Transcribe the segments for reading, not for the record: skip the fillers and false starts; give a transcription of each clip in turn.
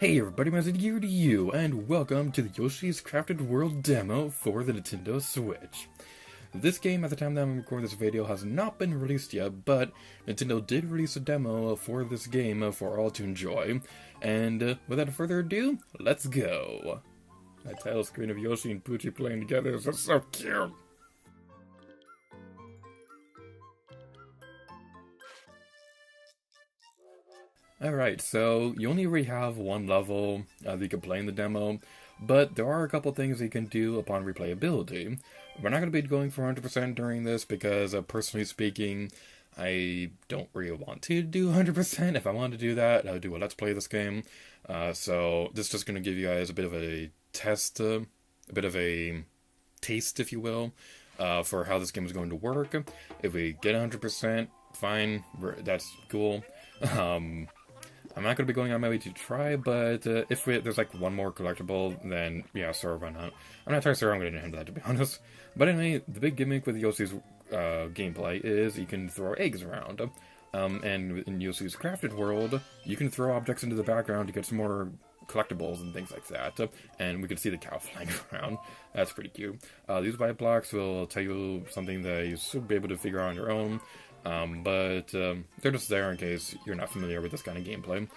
Hey everybody, my here to you, and welcome to the Yoshi's Crafted World demo for the Nintendo Switch. This game, at the time that I'm recording this video, has not been released yet, but Nintendo did release a demo for this game for all to enjoy. And without further ado, let's go! That title screen of Yoshi and Poochie playing together is just so cute! Alright, so you only really have one level that you can play in the demo, but there are a couple things you can do upon replayability. We're not going to be going for 100% during this because, personally speaking, I don't really want to do 100%. If I wanted to do that, I would do a Let's Play this game. So this is just going to give you guys a bit of a test, a bit of a taste, if you will, for how this game is going to work. If we get 100%, fine, that's cool. I'm not going to be going on my way to try, but if there's like one more collectible, then yeah, sure, why not? I'm not entirely sure I'm going to handle that, to be honest. But anyway, the big gimmick with Yoshi's gameplay is you can throw eggs around. And in Yoshi's Crafted World, you can throw objects into the background to get some more collectibles and things like that. And we can see the cow flying around. That's pretty cute. These white blocks will tell you something that you should be able to figure out on your own. But they're just there in case you're not familiar with this kind of gameplay.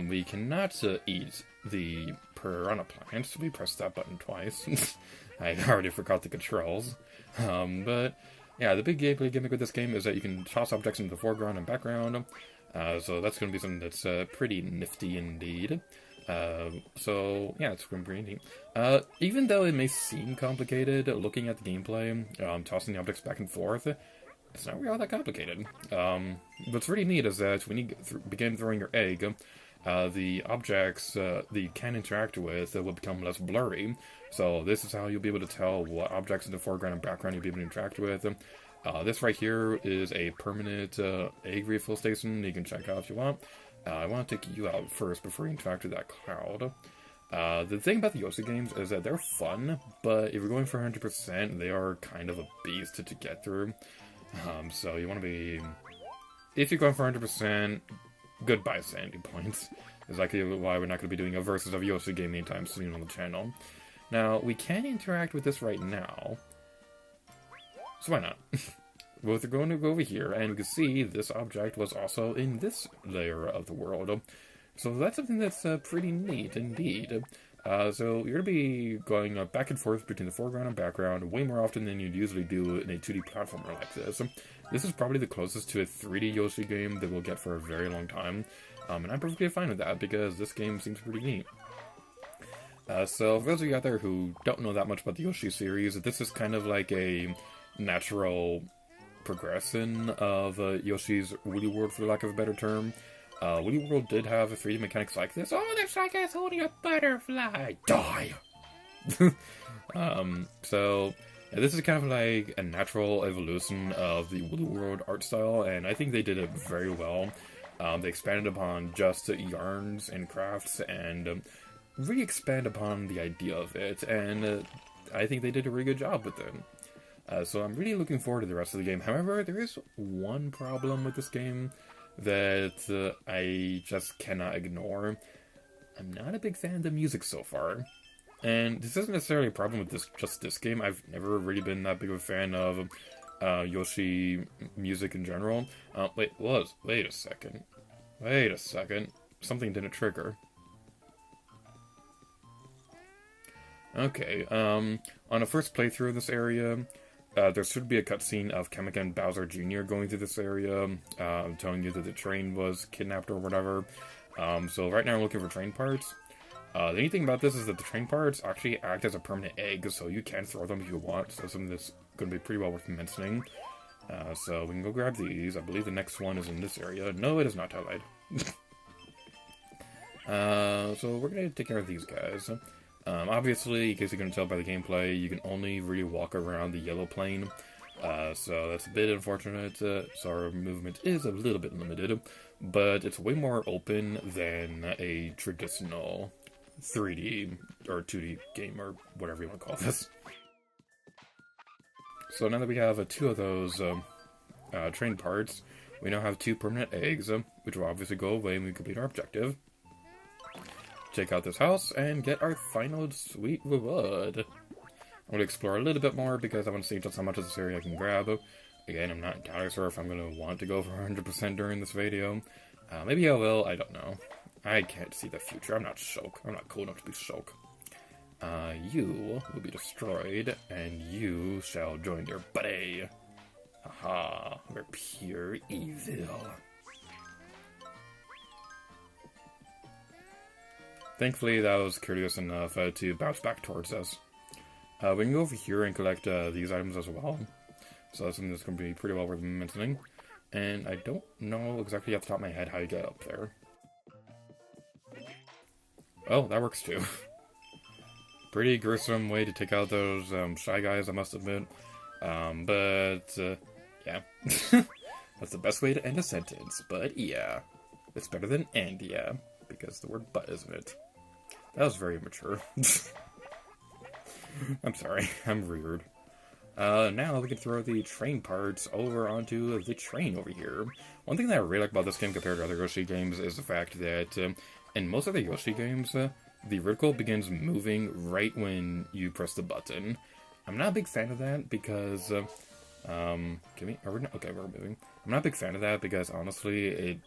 We cannot eat the piranha plant. We pressed that button twice. I already forgot the controls. But yeah, the big gameplay gimmick with this game is that you can toss objects into the foreground and background. So that's going to be something that's pretty nifty indeed. So yeah, it's going to be pretty neat. Even though it may seem complicated looking at the gameplay, tossing the objects back and forth, it's not really all that complicated. What's really neat is that when you begin throwing your egg, the objects that you can interact with will become less blurry. So this is how you'll be able to tell what objects in the foreground and background you'll be able to interact with. This right here is a permanent egg refill station you can check out if you want. I want to take you out first before you interact with that cloud. The thing about the Yoshi games is that they're fun, but if you're going for 100%, they are kind of a beast to get through. So you want to be... If you're going for 100%, goodbye sanity points. Exactly why we're not going to be doing a versus of Yoshi game anytime soon on the channel. Now, we can interact with this right now. So why not? We're going to go over here, and we can see this object was also in this layer of the world. So that's something that's pretty neat indeed. So you're going to be going back and forth between the foreground and background way more often than you'd usually do in a 2D platformer like this. This is probably the closest to a 3D Yoshi game that we'll get for a very long time. And I'm perfectly fine with that because this game seems pretty neat. So for those of you out there who don't know that much about the Yoshi series, this is kind of like a natural progression of Yoshi's Woolly World, for lack of a better term. Woolly World did have 3D mechanics like this. Oh, looks like it's holding a butterfly. Die! So, yeah, this is kind of like a natural evolution of the Woolly World art style, and I think they did it very well. They expanded upon just yarns and crafts, and really expand upon the idea of it, and I think they did a really good job with it. So I'm really looking forward to the rest of the game. However, there is one problem with this game that I just cannot ignore. I'm not a big fan of the music so far. And this isn't necessarily a problem with just this game. I've never really been that big of a fan of Yoshi music in general. Wait a second. Wait a second. Something didn't trigger. Okay, on a first playthrough of this area, there should be a cutscene of Kamek and Bowser Jr. going through this area, telling you that the train was kidnapped or whatever. So right now I'm looking for train parts. The neat thing about this is that the train parts actually act as a permanent egg, so you can throw them if you want, so something that's going to be pretty well worth mentioning. So we can go grab these. I believe the next one is in this area. No, it is not, I lied. So we're going to take care of these guys. Obviously, in case you can tell by the gameplay, you can only really walk around the yellow plane, so that's a bit unfortunate, so our movement is a little bit limited, but it's way more open than a traditional 3D or 2D game, or whatever you want to call this. So now that we have two of those train parts, we now have two permanent eggs, which will obviously go away when we complete our objective. take out this house and get our final sweet reward. I want to explore a little bit more because I want to see just how much of this area I can grab. Again, I'm not entirely sure if I'm going to want to go for 100% during this video. Maybe I will, I don't know. I can't see the future. I'm not Shulk. I'm not cool enough to be Shulk. You will be destroyed, and you shall join your buddy. Haha, we're pure evil. Thankfully, that was courteous enough to bounce back towards us. We can go over here and collect these items as well. So that's something that's going to be pretty well worth mentioning. And I don't know exactly off the top of my head how you get up there. Oh, that works too. Pretty gruesome way to take out those Shy Guys, I must admit. Yeah. That's the best way to end a sentence. But yeah. It's better than end, yeah. Because the word but is in it. That was very immature. I'm sorry, I'm weird. Now we can throw the train parts over onto the train over here. One thing that I really like about this game compared to other Yoshi games is the fact that in most of the Yoshi games, the vertical begins moving right when you press the button. I'm not a big fan of that because, okay, we're moving. I'm not a big fan of that because honestly, it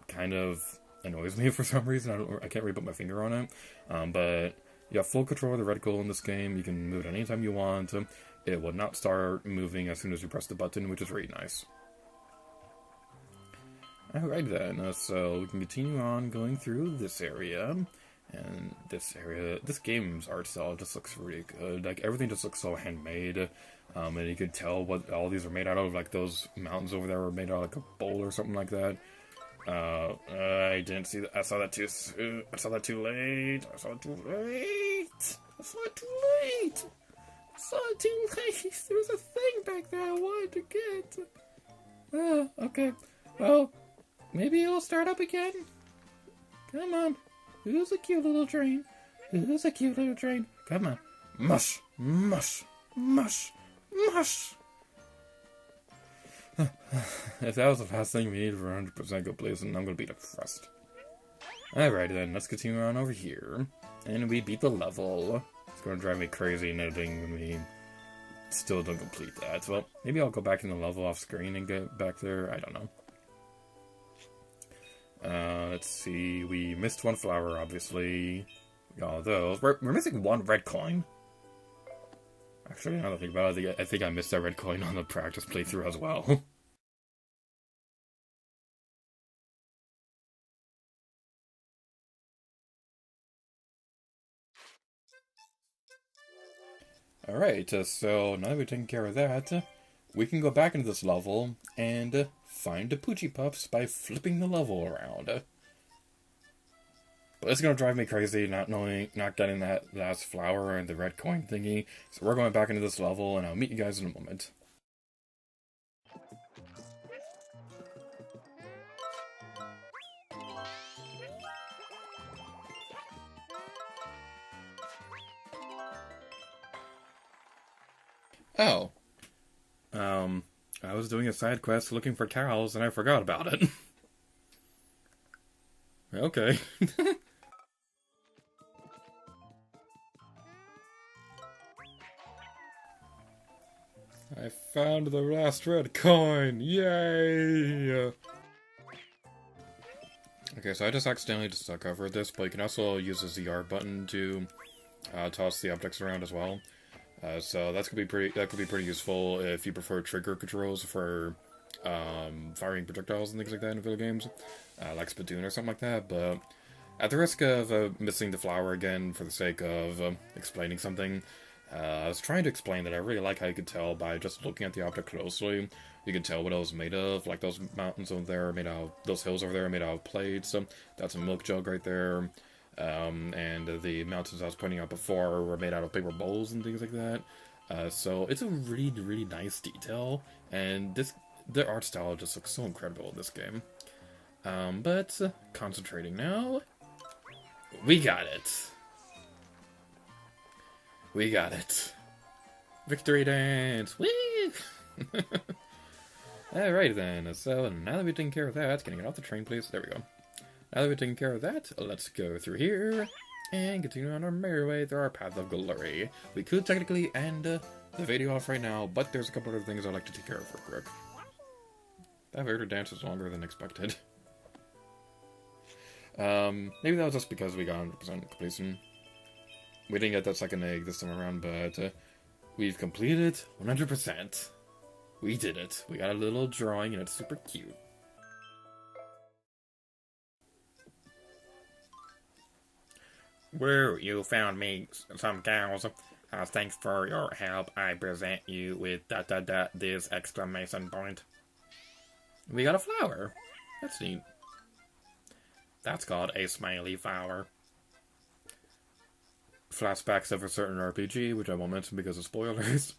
kind of annoys me for some reason. I can't really put my finger on it. But you have full control of the reticle in this game. You can move it anytime you want. It will not start moving as soon as you press the button, which is really nice. Alright then, so we can continue on going through this area. And this game's art style just looks really good. Like, everything just looks so handmade. And you can tell what all these are made out of. Like, those mountains over there were made out of like a bowl or something like that. I didn't see that. I saw that too soon. I saw that too late. I saw it too late. I saw it too late. I saw it too late. There was a thing back there I wanted to get. Okay. Well, maybe it'll start up again. Come on. Who's a cute little train? Who's a cute little train? Come on. Mush, mush, mush, mush. If that was the last thing we needed for 100% completion, I'm gonna be depressed. Alright then, let's continue on over here. And we beat the level. It's gonna drive me crazy in editing when we still don't complete that. Well, maybe I'll go back in the level off screen and get back there. I don't know. Let's see. We missed one flower, obviously. We got all those. We're missing one red coin. Actually, now that I think about it, I think I missed that red coin on the practice playthrough as well. Alright, so now that we've taken care of that, we can go back into this level and find the Poochie Pups by flipping the level around. But it's gonna drive me crazy not getting that last flower and the red coin thingy. So we're going back into this level, and I'll meet you guys in a moment. Oh. I was doing a side quest looking for cows, and I forgot about it. Okay. I found the last red coin! Yay! Okay, so I just accidentally covered this, but you can also use the ZR button to toss the objects around as well. So that could be pretty useful if you prefer trigger controls for firing projectiles and things like that in video games, like Splatoon or something like that. But at the risk of missing the flower again for the sake of explaining something, I was trying to explain that I really like how you could tell by just looking at the object closely. You can tell what it was made of, like those mountains over there are made out of, those hills over there are made out of plates. That's a milk jug right there. And the mountains I was pointing out before were made out of paper bowls and things like that. So it's a really, really nice detail, and the art style just looks so incredible in this game. But concentrating now. We got it. We got it. Victory dance! Woo! Alright then, so now that we've taken care of that, can I get off the train please? There we go. Now that we've taken care of that, let's go through here And continuing on our merry way through our path of glory. We could technically end the video off right now, but there's a couple other things I'd like to take care of real quick. That Vader dance is longer than expected. Maybe that was just because we got 100% completion. We didn't get that second egg this time around, but we've completed 100%. We did it. We got a little drawing and it's super cute. Woo, you found me some cows. Thanks for your help. I present you with this exclamation point. We got a flower. That's neat. That's called a smiley flower. Flashbacks of a certain RPG, which I won't mention because of spoilers.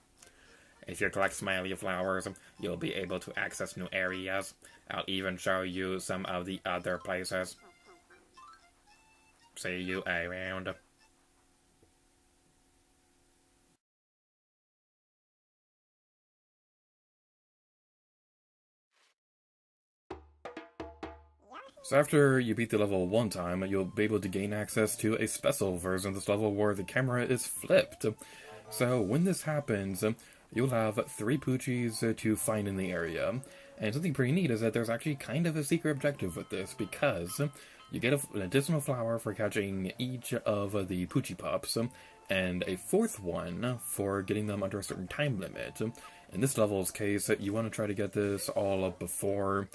If you collect smiley flowers, you'll be able to access new areas. I'll even show you some of the other places. See you around. So after you beat the level one time, you'll be able to gain access to a special version of this level where the camera is flipped. So when this happens, you'll have 3 Poochies to find in the area. And something pretty neat is that there's actually kind of a secret objective with this, because you get an additional flower for catching each of the Poochie Pups, and a 4th one for getting them under a certain time limit. In this level's case, you want to try to get this all up before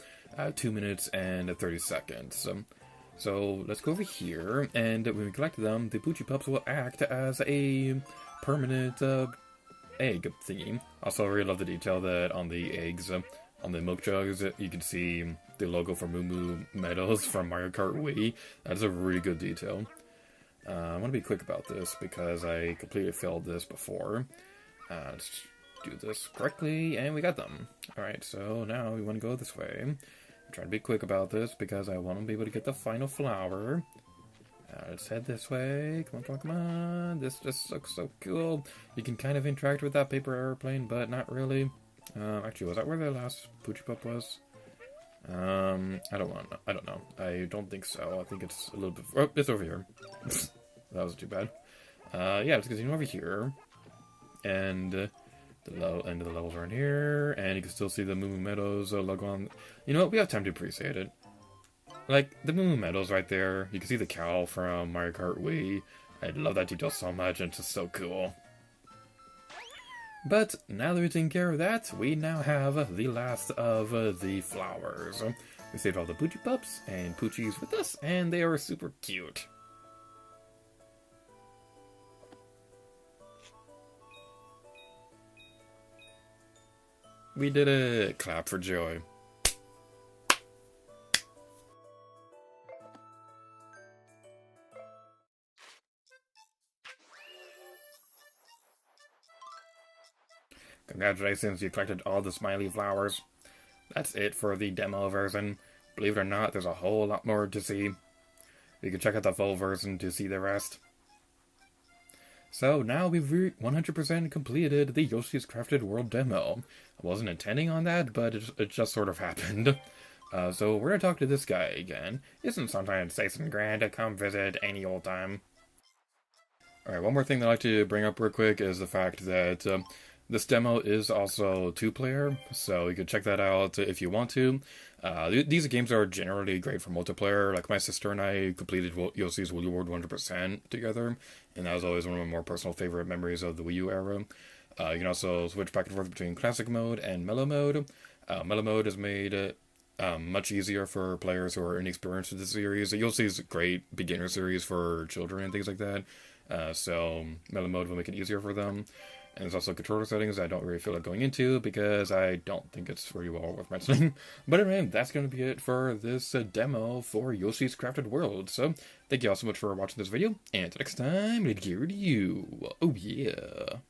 2 minutes and 30 seconds. So let's go over here, and when we collect them, the Poochie Pups will act as a permanent egg thingy. Also, I really love the detail that on the eggs, on the milk jugs, you can see the logo for Moo Moo Meadows from Mario Kart Wii. That is a really good detail. I want to be quick about this because I completely failed this before. Let's do this correctly, and we got them. Alright, so now we want to go this way. I'm trying to be quick about this because I want to be able to get the final flower. Let's head this way. Come on, come on, come on. This just looks so cool. You can kind of interact with that paper airplane, but not really. Actually, was that where the last Poochie Pup was? I don't know. I don't think so. I think it's a little bit... Oh, it's over here. That was too bad. Yeah, let's continue over here. And the end of the levels are in here. And you can still see the Moo Moo Meadows logo on... You know what? We have time to appreciate it. Like, the Moo Moo Meadows right there. You can see the cow from Mario Kart Wii. I love that detail so much. It's just so cool. But now that we've taken care of that, we now have the last of the flowers. We saved all the Poochie Pups and Poochies with us, and they are super cute. We did it! Clap for joy. Congratulations, you collected all the smiley flowers. That's it for the demo version. Believe it or not, there's a whole lot more to see. You can check out the full version to see the rest. So now we've 100% completed the Yoshi's Crafted World demo. I wasn't intending on that, but it just sort of happened. So we're gonna talk to this guy again. Isn't sometimes safe and grand to come visit any old time. Alright, one more thing that I'd like to bring up real quick is the fact that this demo is also 2-player, so you can check that out if you want to. These games are generally great for multiplayer. Like, my sister and I completed Yoshi's Woolly World 100% together, and that was always one of my more personal favorite memories of the Wii U era. You can also switch back and forth between Classic Mode and Mellow Mode. Mellow Mode is made much easier for players who are inexperienced with the series. Yoshi's a great beginner series for children and things like that, so Mellow Mode will make it easier for them. And there's also controller settings I don't really feel like going into because I don't think it's really well worth mentioning. But anyway, that's going to be it for this demo for Yoshi's Crafted World. So, thank you all so much for watching this video, and until next time, take care to you. Oh yeah.